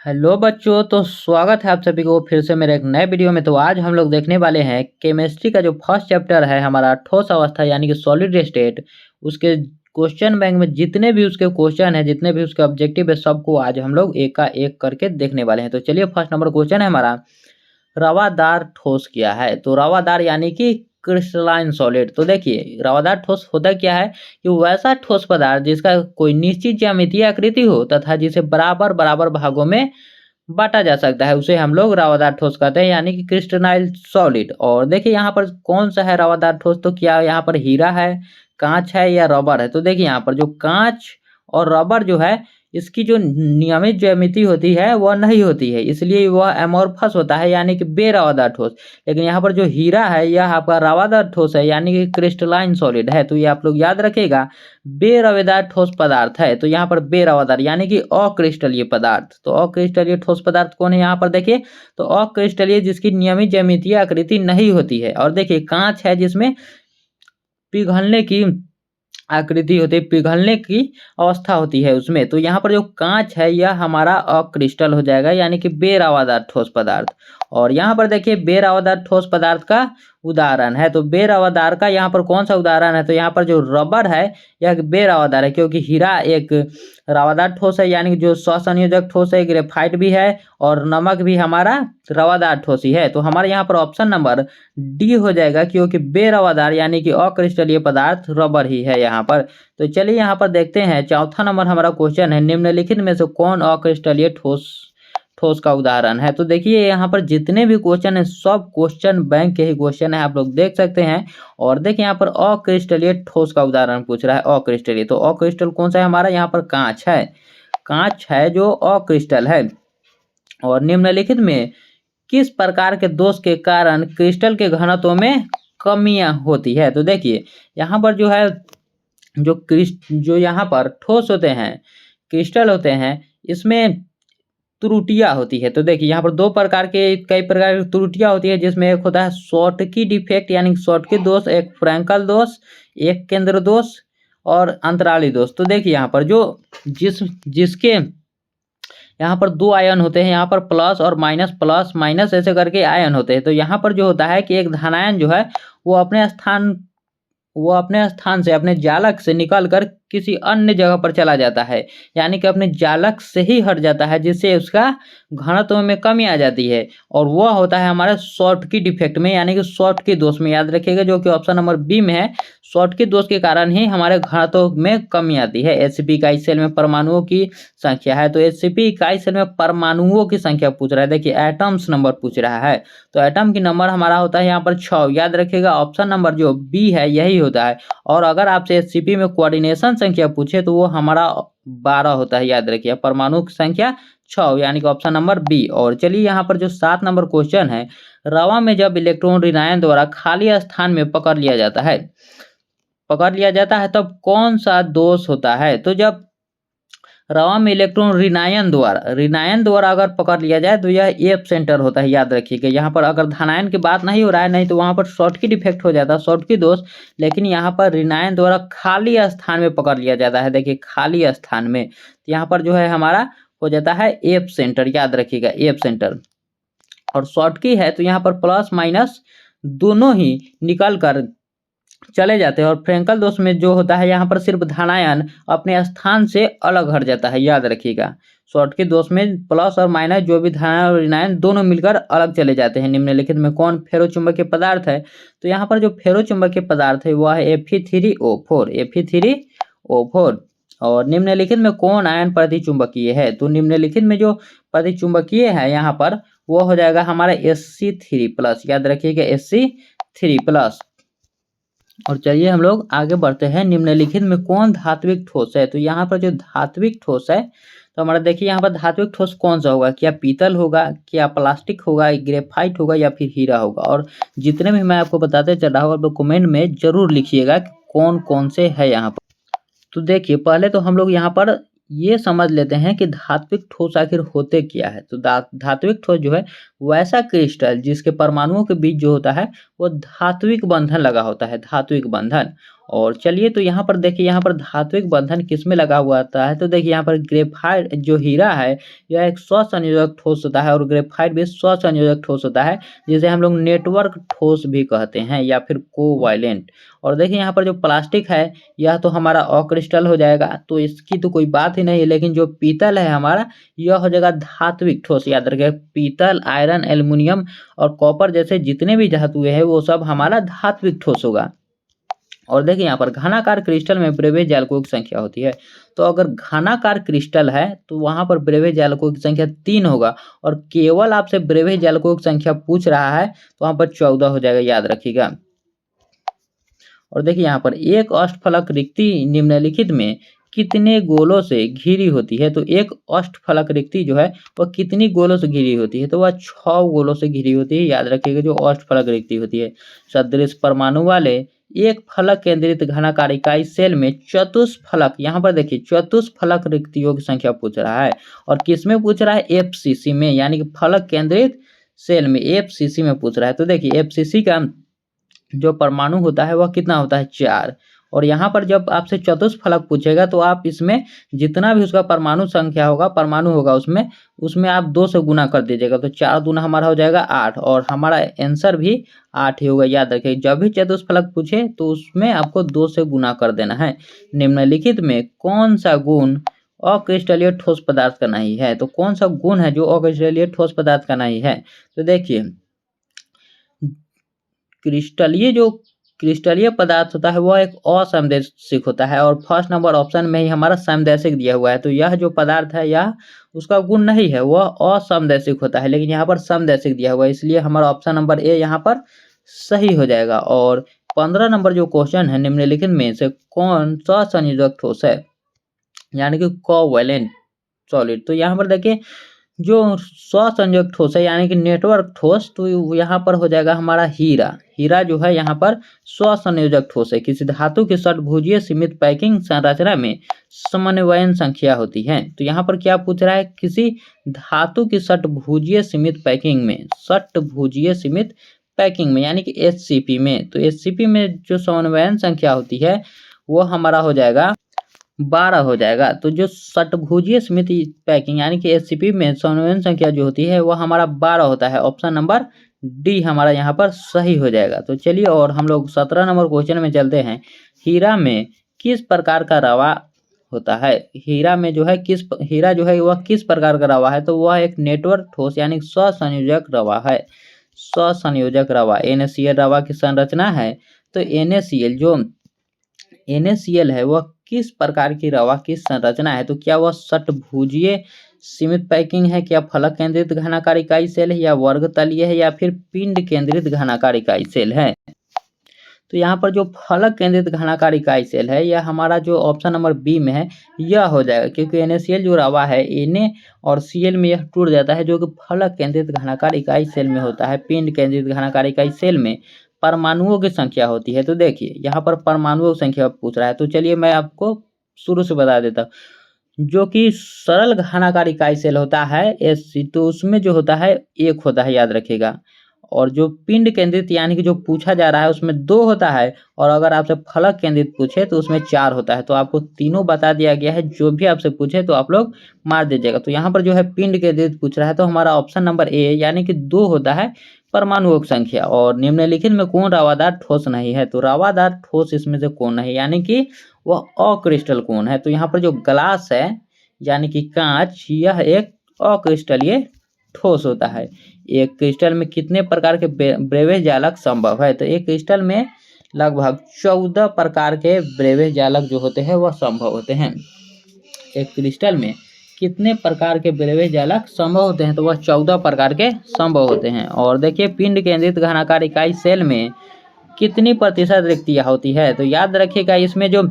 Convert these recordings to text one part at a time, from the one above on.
Hello बच्चों, तो स्वागत है आप सभी को फिर से मेरे एक नए वीडियो में। तो आज हम लोग देखने वाले हैं केमिस्ट्री का जो फर्स्ट चैप्टर है हमारा ठोस अवस्था यानी कि सॉलिड स्टेट। उसके क्वेश्चन बैंक में जितने भी उसके क्वेश्चन है, जितने भी उसके ऑब्जेक्टिव है, सबको आज हम लोग एक का एक करके देखने वाले हैं। तो चलिए, फर्स्ट नंबर क्वेश्चन है हमारा, रवादार ठोस क्या है। तो रवादार यानी कि क्रिस्टलाइन सॉलिड। तो देखिए, रवादार ठोस होता क्या है कि वैसा ठोस पदार्थ जिसका कोई निश्चित ज्यामितीय आकृति हो तथा जिसे बराबर बराबर भागों में बांटा जा सकता है, उसे हम लोग रवादार ठोस कहते हैं, यानी कि क्रिस्टलाइन सॉलिड। और देखिए यहाँ पर कौन सा है रवादार ठोस, तो क्या यहाँ पर हीरा है, कांच है या रबर है। तो देखिए यहाँ पर जो कांच और रबर जो है, इसकी जो नियमित ज्यामिति होती है वह नहीं होती है, इसलिए वह एमोर्फस होता है यानी कि बेरवादार ठोस। लेकिन यहाँ पर जो हीरा है यह आपका रवादार ठोस है यानी कि क्रिस्टलाइन सॉलिड है। तो ये आप लोग याद रखेगा, बेरवेदार ठोस पदार्थ है। तो यहाँ पर बेरवादार यानी कि अक्रिस्टलीय पदार्थ। तो अक्रिस्टलीय ठोस पदार्थ कौन है यहाँ पर देखिए, तो अक्रिस्टलीय जिसकी नियमित ज्यामितीय आकृति नहीं होती है। और देखिए कांच है जिसमें पिघलने की आकृति होती है, पिघलने की अवस्था होती है उसमें। तो यहाँ पर जो कांच है यह हमारा अक्रिस्टल हो जाएगा यानी कि बेरवादार ठोस पदार्थ। और यहाँ पर देखिए बेरवादार ठोस पदार्थ का उदाहरण है। तो बेरवादार का यहाँ पर कौन सा उदाहरण है, तो यहाँ पर जो रबर है यह बेरवादार है, क्योंकि हीरा एक रवादार ठोस है यानी कि जो सहसंयोजक ठोस है, ग्रेफाइट भी है और नमक भी हमारा रवादार ठोस ही है। तो हमारे यहाँ पर ऑप्शन नंबर डी हो जाएगा, क्योंकि बेरवादार यानी कि अक्रिस्टलीय पदार्थ रबर ही है यहाँ पर। तो चलिए यहाँ पर देखते हैं, चौथा नंबर हमारा क्वेश्चन है, निम्नलिखित में से कौन अक्रिस्टलीय ठोस ठोस का उदाहरण है। तो देखिए यहाँ पर जितने भी क्वेश्चन है सब क्वेश्चन बैंक के ही क्वेश्चन है, आप लोग देख सकते हैं। और देखिए यहाँ पर अक्रिस्टलीय ठोस का उदाहरण पूछ रहा है, अक्रिस्टलीय। तो अक्रिस्टल कौन सा है हमारा, यहाँ पर कांच है, कांच है जो अक्रिस्टल है। और निम्नलिखित में किस प्रकार के दोष के कारण क्रिस्टल के घनत्व में कमियां होती है। तो देखिए यहाँ पर जो है, जो यहाँ पर ठोस होते हैं, क्रिस्टल होते हैं, इसमें त्रुटियां होती है। तो देखिए यहाँ पर कई प्रकार की त्रुटियां होती है, जिसमें एक होता है शॉर्टकी डिफेक्ट यानी कि शॉर्टकी दोष, एक फ्रैंकल दोष, एक केंद्र दोष और अंतराली दोष। तो देखिए यहाँ पर जो जिसके यहाँ पर दो आयन होते हैं, यहाँ पर प्लस माइनस ऐसे करके आयन होते हैं। तो यहाँ पर जो होता है कि एक धनायन जो है वो अपने स्थान से, अपने जालक से निकलकर किसी अन्य जगह पर चला जाता है, यानी कि अपने जालक से ही हट जाता है, जिससे उसका घनत्व में कमी आ जाती है। और वह होता है हमारा शॉर्टकी डिफेक्ट में यानी कि शॉर्टकी दोष में, याद रखिएगा, जो कि ऑप्शन नंबर बी में है। शॉर्टकी दोष के कारण ही हमारे घनत्व में कमी आती है। एचसीपी इकाई सेल में परमाणुओं की संख्या है, तो एचसीपी इकाई सेल में परमाणुओं की संख्या पूछ रहा है। देखिए एटम्स नंबर पूछ रहा है, तो एटम की नंबर हमारा होता है यहाँ पर 6। याद रखिएगा ऑप्शन नंबर जो बी है यही होता है। और अगर आपसे एचसीपी में कोऑर्डिनेशन संख्या पूछे तो वो हमारा 12 होता है। याद रखिए परमाणु की संख्या 6 यानी कि ऑप्शन नंबर बी। और चलिए यहाँ पर जो 7 नंबर क्वेश्चन है, रवा में जब इलेक्ट्रॉन ऋणायन द्वारा खाली स्थान में पकड़ लिया जाता है तब कौन सा दोष होता है। तो जब रवा में इलेक्ट्रॉन ऋणायन द्वारा अगर पकड़ लिया जाए तो यह एफ सेंटर होता है। याद रखिएगा यहाँ पर अगर धनायन की बात नहीं हो रहा है, नहीं तो वहां पर शॉर्टकी डिफेक्ट हो जाता है, शॉर्टकी दोष। लेकिन यहाँ पर ऋणायन द्वारा खाली स्थान में पकड़ लिया जाता है। देखिए खाली स्थान में, तो यहाँ पर जो है हमारा हो जाता है एफ सेंटर। याद रखिएगा एफ सेंटर। और शॉर्टकी है तो यहाँ पर प्लस माइनस दोनों ही निकल कर चले जाते हैं। और फ्रैंकल दोष में जो होता है यहाँ पर सिर्फ धनायन अपने स्थान से अलग हट जाता है। याद रखिएगा शॉर्टकी दोष में प्लस और माइनस जो भी धनायन और ऋणायन दोनों मिलकर अलग चले जाते हैं। निम्नलिखित में कौन फेरोचुंबकीय पदार्थ है। तो यहाँ पर जो फेरोचुंबकीय पदार्थ है वह है Fe3O4। और निम्नलिखित में कौन आयन प्रतिचुंबकीय है। तो निम्नलिखित में जो प्रतिचुंबकीय है यहाँ पर वो हो जाएगा हमारा Sc3+। याद रखिएगा Sc3+। और चलिए हम लोग आगे बढ़ते हैं, निम्नलिखित में कौन धात्विक ठोस है। तो यहाँ पर जो धात्विक ठोस है, तो हमारा देखिए यहाँ पर धात्विक ठोस कौन सा होगा, क्या पीतल होगा, क्या प्लास्टिक होगा, ग्रेफाइट होगा या फिर हीरा होगा। और जितने भी मैं आपको बताते चल रहा हूँ आप लोग कमेंट में जरूर लिखिएगा कि कौन कौन से है यहाँ पर। तो देखिए पहले तो हम लोग यहाँ पर ये समझ लेते हैं कि धात्विक ठोस आखिर होते क्या है। तो धात्विक ठोस जो है वैसा क्रिस्टल जिसके परमाणुओं के बीच जो होता है वो धात्विक बंधन लगा होता है, धात्विक बंधन। और चलिए तो यहाँ पर देखिए, यहाँ पर धात्विक बंधन किसमें लगा हुआ आता है, तो देखिए यहाँ पर ग्रेफाइट जो हीरा है यह एक स्वसंयोजक ठोस होता है, और ग्रेफाइट भी स्वसंयोजक ठोस होता है, जिसे हम लोग नेटवर्क ठोस भी कहते हैं या फिर कोवैलेंट। और देखिए यहाँ पर जो प्लास्टिक है यह तो हमारा अक्रिस्टल हो जाएगा, तो इसकी तो कोई बात ही नहीं है। लेकिन जो पीतल है हमारा, यह हो जाएगा धात्विक ठोस। याद रखिए, पीतल, आयरन, एल्युमिनियम और कॉपर जैसे जितने भी धातुएं हैं वो सब हमारा धात्विक ठोस होगा। और देखिए यहाँ पर घनाकार क्रिस्टल में ब्रेवेज जालकों की संख्या होती है। तो अगर घनाकार क्रिस्टल है तो वहां पर ब्रेवेज जालकों की संख्या 3 होगा, और केवल आपसे ब्रेवेज जालकों की संख्या पूछ रहा है तो वहां पर 14 हो जाएगा, याद रखिएगा। और देखिए यहाँ पर एक अष्टफलक रिक्ति निम्नलिखित में कितने गोलों से घिरी होती है, तो एक अष्टफलक रिक्ति जो है वह कितनी गोलों से घिरी होती है, तो वह 6 गोलों से घिरी होती है। याद रखिएगा जो अष्टफलक रिक्ति होती है। सदृश परमाणु वाले एक फलक केंद्रित घनाकार इकाई सेल में चतुष्फलक, यहाँ पर देखिए चतुष्फलक रिक्तियों की संख्या पूछ रहा है, और किस में पूछ रहा है, एफसीसी में, यानी कि फलक केंद्रित सेल में एफसीसी में पूछ रहा है। तो देखिए एफसीसी का जो परमाणु होता है वह कितना होता है, 4। और यहाँ पर जब आपसे चतुष्फलक पूछेगा तो आप इसमें जितना भी उसका परमाणु संख्या होगा, परमाणु होगा उसमें उसमें आप 2 से गुना कर दीजिएगा, तो 4 दूना हमारा हो जाएगा 8, और हमारा आंसर भी 8 ही होगा। याद रखिए जब भी चतुष्फलक पूछे तो उसमें आपको 2 से गुना कर देना है। निम्नलिखित में कौन सा गुण अक्रिस्टलीय ठोस पदार्थ का नहीं है, तो कौन सा गुण है जो अक्रिस्टलीय ठोस पदार्थ का नहीं है, तो देखिए क्रिस्टलीय पदार्थ होता है वह एक असमदैशिक होता है, और फर्स्ट नंबर ऑप्शन में ही हमारा समदैशिक दिया हुआ है। तो यह जो पदार्थ है यह उसका गुण नहीं है, वह असमदैशिक होता है, लेकिन यहाँ पर समदैशिक दिया हुआ है, इसलिए हमारा ऑप्शन नंबर ए यहाँ पर सही हो जाएगा। और 15 नंबर जो क्वेश्चन है, निम्नलिखित में से कौन सा संयोजक ठोस है, यानी कि कोवैलेंट सॉलिड। तो यहाँ पर देखिए जो स्वसंयोजक ठोस है यानी कि नेटवर्क ठोस, तो यहाँ पर हो जाएगा हमारा हीरा। हीरा जो है यहाँ पर स्वसंयोजक ठोस है। किसी धातु की षटभुजीय सीमित पैकिंग संरचना में समन्वयन संख्या होती है। तो यहाँ पर क्या पूछ रहा है, किसी धातु की षटभुजीय सीमित पैकिंग में, षटभुजीय सीमित पैकिंग में यानी कि एचसीपी में, तो एचसीपी में जो समन्वयन संख्या होती है वो हमारा हो जाएगा 12 हो जाएगा। तो जो षटभुजीय सीमित पैकिंग यानी कि एचसीपी में समन्वयन संख्या जो होती है वह हमारा 12 होता है। ऑप्शन नंबर डी हमारा यहाँ पर सही हो जाएगा। तो चलिए और हम लोग 17 नंबर क्वेश्चन में चलते हैं। हीरा में किस प्रकार का रवा होता है, हीरा में जो है हीरा जो है वह किस प्रकार का रवा है, तो वह एक नेटवर्क ठोस यानी स्वसंयोजक रवा है। स्वसंयोजक रवा NaCl रवा की संरचना है। तो NaCl है वह किस प्रकार की रवा की संरचना है, तो क्या वह षटभुजीय सीमित पैकिंग है, क्या फलक केंद्रित घनाकार इकाई सेल है, या वर्ग तलीय है, या फिर पिंड केंद्रित घनाकार इकाई सेल है। तो यहाँ पर जो फलक केंद्रित घनाकार इकाई सेल है यह हमारा जो ऑप्शन नंबर बी में है यह हो जाएगा, क्योंकि NaCl जो रवा है Na और Cl में यह टूट जाता है, जो कि फलक केंद्रित घनाकार इकाई सेल में होता है। पिंड केंद्रित घनाकार इकाई सेल में परमाणुओं की संख्या होती है। तो देखिए यहाँ पर परमाणुओं की संख्या पूछ रहा है, तो चलिए मैं आपको शुरू से बता देता हूँ। जो कि सरल घनाकार इकाई सेल होता है Sc, तो उसमें जो होता है 1 होता है, याद रखिएगा। और जो पिंड केंद्रित यानी कि जो पूछा जा रहा है उसमें 2 होता है, और अगर आपसे फलक केंद्रित पूछे तो उसमें 4 होता है। तो आपको तीनों बता दिया गया है, जो भी आपसे पूछे तो आप लोग मार दीजिएगा। तो यहाँ पर जो है पिंड केंद्रित पूछ रहा है, तो हमारा ऑप्शन नंबर ए यानी कि 2 होता है परमाणुओं की संख्या। और निम्नलिखित में कौन रवादार ठोस नहीं है, तो रवादार ठोस इसमें से कौन नहीं, यानी कि वह अक्रिस्टल कौन है। तो यहाँ पर जो ग्लास है यानी कि कांच, यह एक अक्रिस्टलीय ठोस होता है। एक क्रिस्टल में कितने प्रकार के ब्रेवेज जालक संभव है, तो एक क्रिस्टल में लगभग 14 प्रकार के ब्रेवेज जालक जो होते हैं वह संभव होते हैं। एक क्रिस्टल में कितने प्रकार के ब्रेवेज जालक संभव होते हैं, तो वह 14 प्रकार के संभव होते हैं। और देखिए पिंड केंद्रित घनाकार इकाई सेल में कितनी प्रतिशत रिक्तियाँ होती है, तो याद रखिएगा इसमें जो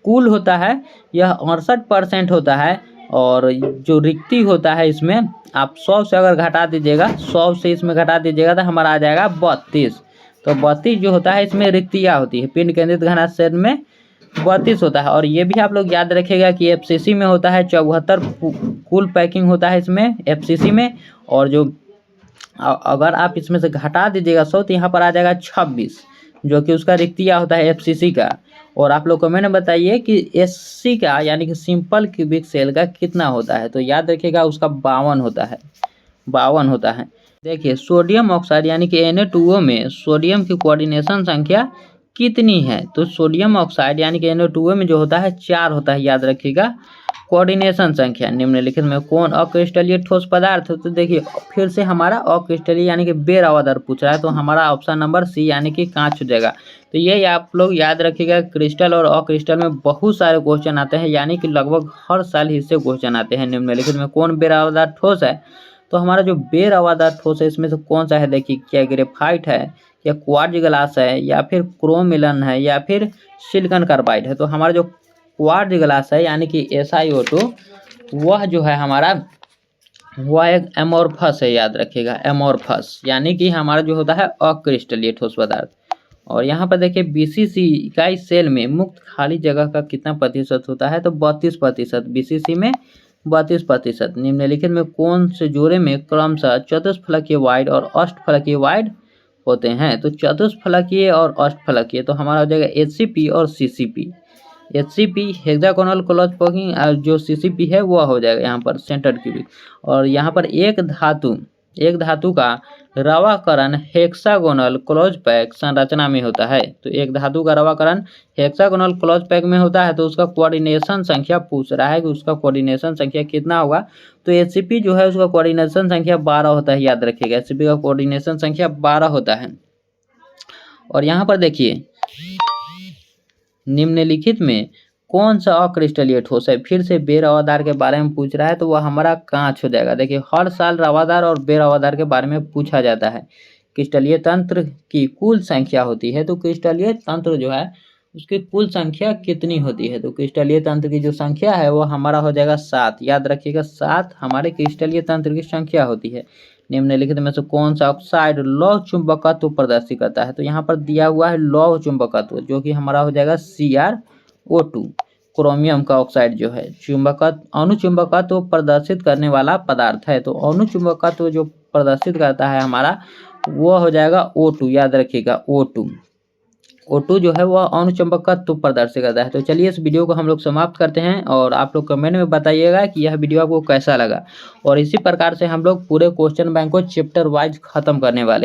कुल होता है यह 68% होता है, और जो रिक्ति होता है इसमें आप 100 से अगर घटा दीजिएगा, 100 से इसमें घटा दीजिएगा तो हमारा आ जाएगा 32। तो 32 जो होता है इसमें रिक्तियाँ होती है। पिंड केंद्रित घना सेल में 32 होता है। और ये भी आप लोग याद रखिएगा कि एफसीसी में होता है 74 कुल पैकिंग होता है इसमें एफसीसी में, और जो अगर आप इसमें से घटा दीजिएगा 100 तो यहाँ पर आ जाएगा 26, जो कि उसका रिक्तियाँ होता है एफसीसी का। और आप लोग कमेंट में बताइए कि Sc का यानी कि सिंपल क्यूबिक सेल का कितना होता है। तो याद रखिएगा उसका 52 होता है, 52 होता है। देखिए सोडियम ऑक्साइड यानी कि Na2O में सोडियम की कोऑर्डिनेशन संख्या कितनी है। तो सोडियम ऑक्साइड यानी कि Na2O में जो होता है 4 होता है, याद रखिएगा। कोऑर्डिनेशन संख्या निम्नलिखित में कौन अक्रिस्टलीय ठोस पदार्थ है। तो देखिए फिर से हमारा अक्रिस्टलीय यानी कि बेरावादार पूछ रहा है, तो हमारा ऑप्शन नंबर सी यानी कि कांच हो जाएगा। तो ये आप लोग याद रखिएगा, क्रिस्टल और अक्रिस्टल में बहुत सारे क्वेश्चन आते हैं, यानी कि लगभग हर साल इससे क्वेश्चन आते हैं। निम्नलिखित में कौन बेरावादार ठोस है। तो हमारा जो बेरावादार ठोस है इसमें से कौन सा है। देखिए क्या ग्रेफाइट है, या क्वार्ट्ज ग्लास है, या फिर क्रोम मिलन है, या फिर सिलिकॉन कार्बाइड है। तो हमारा जो क्वार्ट्ज ग्लास है यानी कि SiO2 वह जो है हमारा वह एक एमोर्फस है, याद रखिएगा एमोर्फस, यानी कि हमारा जो होता है अक्रिस्टलीय ठोस पदार्थ। और यहाँ पर देखिए BCC इकाई सेल में मुक्त खाली जगह का कितना प्रतिशत होता है। तो 32%। BCC में 32%। निम्नलिखित में कौन से जोड़े में क्रमशः चतुष्फलकीय वाइड और अष्टफलकीय वाइड होते हैं। तो चतुष्फलकीय और अष्टफलकीय तो हमारा हो जाएगा HCP और CCP। HCP hexagonal close packing, जो CCP है वह हो जाएगा यहाँ पर सेंटर क्यूबिक। और यहाँ पर एक धातु का रवाकरण हेक्सागोनल क्लोज पैक संरचना में होता है। तो एक धातु का रवाकरण हेक्सागोनल क्लोज पैक में होता है, तो उसका कोऑर्डिनेशन संख्या पूछ रहा है कि उसका कोऑर्डिनेशन संख्या कितना होगा। तो HCP जो है उसका कोऑर्डिनेशन संख्या 12 होता है, याद रखिएगा HCP का कोऑर्डिनेशन संख्या 12 होता है। और यहाँ पर देखिए निम्नलिखित में कौन सा अक्रिस्टलीय ठोस है। फिर से बेरवादार के बारे में पूछ रहा है, तो वह हमारा कांच हो जाएगा। देखिए हर साल रवादार और बेरवादार के बारे में पूछा जाता है। क्रिस्टलीय तंत्र की कुल संख्या होती है, तो क्रिस्टलीय तंत्र जो है उसकी कुल संख्या कितनी होती है। तो क्रिस्टलीय तंत्र की जो संख्या है वो हमारा हो जाएगा 7, याद रखिएगा 7 हमारे क्रिस्टलीय तंत्र की संख्या होती है। निम्नलिखित में से कौन सा ऑक्साइड लौह चुंबकत्व प्रदर्शित करता है। तो यहाँ पर दिया हुआ है लौह चुंबकत्व, जो कि हमारा हो जाएगा CrO2। क्रोमियम का ऑक्साइड जो है अणुचुंबकत्व प्रदर्शित करने वाला पदार्थ है। तो अणुचुंबकत्व जो प्रदर्शित करता है हमारा वो हो जाएगा O2, याद रखिएगा O2 जो है वह अणुचुंबकत्व प्रदर्शित करता है। तो चलिए इस वीडियो को हम लोग समाप्त करते हैं, और आप लोग कमेंट में बताइएगा कि यह वीडियो आपको कैसा लगा। और इसी प्रकार से हम लोग पूरे क्वेश्चन बैंक को चैप्टर वाइज खत्म करने वाले हैं।